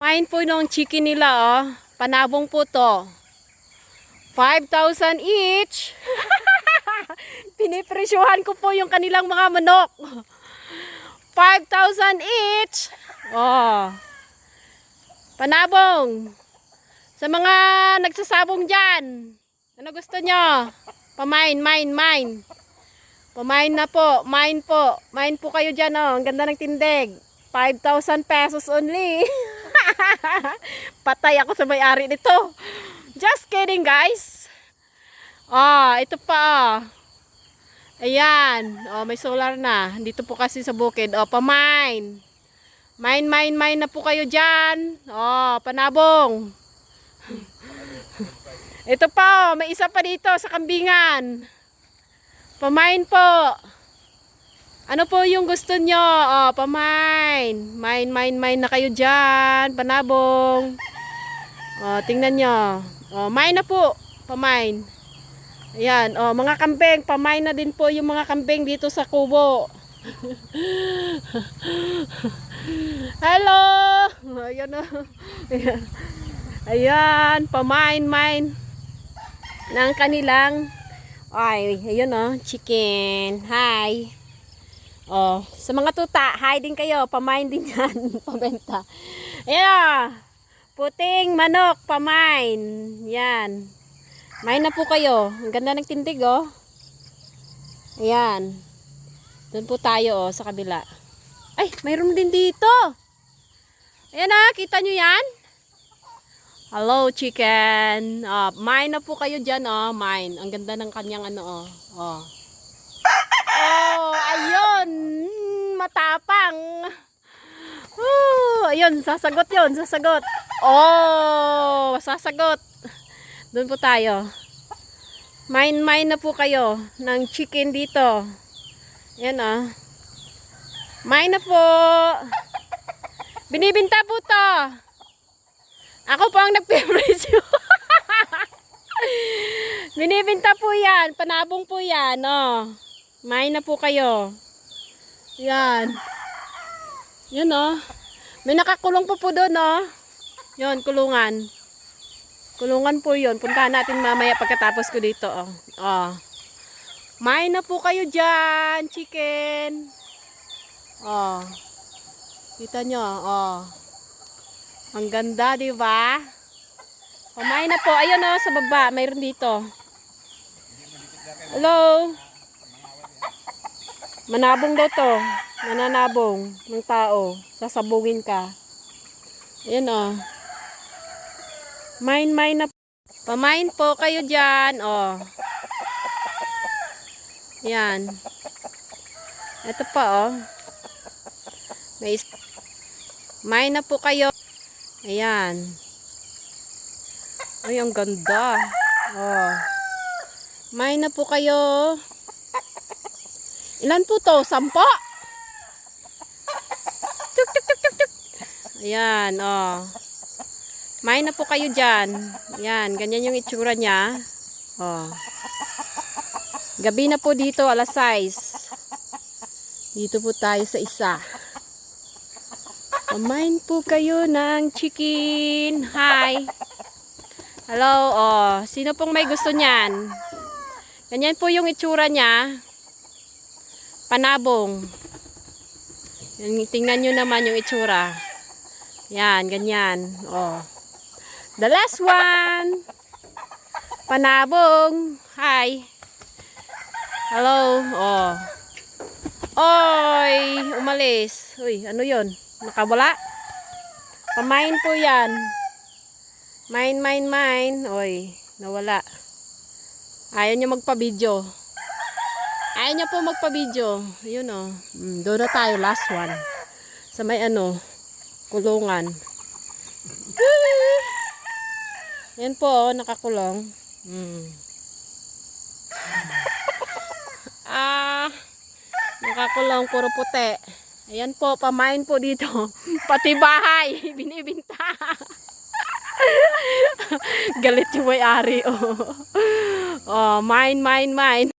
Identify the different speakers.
Speaker 1: Main po nung chicken nila, oh. Panabong po to. 5,000 each. Pinipresyuhan ko po yung kanilang mga manok. 5,000 each. Oh. Panabong. Sa mga nagsasabong dyan. Ano gusto nyo? Pamain, mine. Pamain na po. Mine po. Mine po kayo dyan, oh. Ang ganda ng tindig. 5,000 pesos only. Patay ako sa may-ari nito. Just kidding, guys. Ito pa. Ayan. May solar na. Dito po kasi sa bukid. Pamine. Mine na po kayo dyan. Panabong. Ito pa, may isa pa dito sa kambingan. Pamine po. Ano po yung gusto nyo? Pamine. Mine na kayo dyan. Panabong. Tingnan nyo. Mine na po. Pamine. Ayan. Mga kambing. Pamine na din po yung mga kambing dito sa kubo. Hello. Ayan o. Ayan. Pamine. Ng kanilang. Ayan o. Chicken. Hi. Sa mga tuta, hi din kayo, pamain din yan, pabenta. Ayan, puting manok, pamain. Yan. Main na po kayo. Ang ganda ng tindig, oh. Ayan. Doon po tayo, sa kabila. Ay, mayroon din dito. Ayan na, kita nyo yan? Hello, chicken. Main na po kayo dyan, oh. Main. Ang ganda ng kanyang ano, oh. Ayun, matapang. Ayun, sasagot yun, sasagot. Sasagot. Doon po tayo. Mine na po kayo ng chicken dito. Ayan, Mine na po. Binibinta po to. Ako po ang nagpipresyo. Binibinta po yan, panabong po yan, Main na po kayo. Yan. Yan, may nakakulong po doon, Yun, kulungan. Kulungan po yun. Puntahan natin mamaya pagkatapos ko dito, Main na po kayo dyan, chicken. Kita nyo, Ang ganda, di ba? Main na po. Ayun, sa baba. Mayroon dito. Hello. Manabong daw to. Mananabong ng tao. Sasabungin ka. Ayan, Mine na. Pamain po kayo dyan, Ayan. Ito pa, Mine na po kayo. Ayan. Ay, ang ganda. Mine na po kayo. Ilan po to? 10? Tuk. Ayan, Mine na po kayo dyan. Ayan, ganyan yung itsura niya. Gabi na po dito, alas 6. Dito po tayo sa isa. Mine po kayo ng chicken. Hi. Hello, sino pong may gusto niyan? Ganyan po yung itsura niya. Panabong. Tingnan nyo naman yung itsura. Yan, ganyan. The last one. Panabong. Hi. Hello. Oy, umalis. Uy, ano yun? Nakawala? Pamain po yan. Mine. Oy, nawala. Ayaw nyo magpa-video. Ayaw niya po magpa-video. Ayun, doon na tayo, last one. Sa may kulungan. Yan po, nakakulong. Nakakulong, puro puti. Ayan po, pamain po dito. Pati bahay, binibinta. Galit yung may-ari, Mine.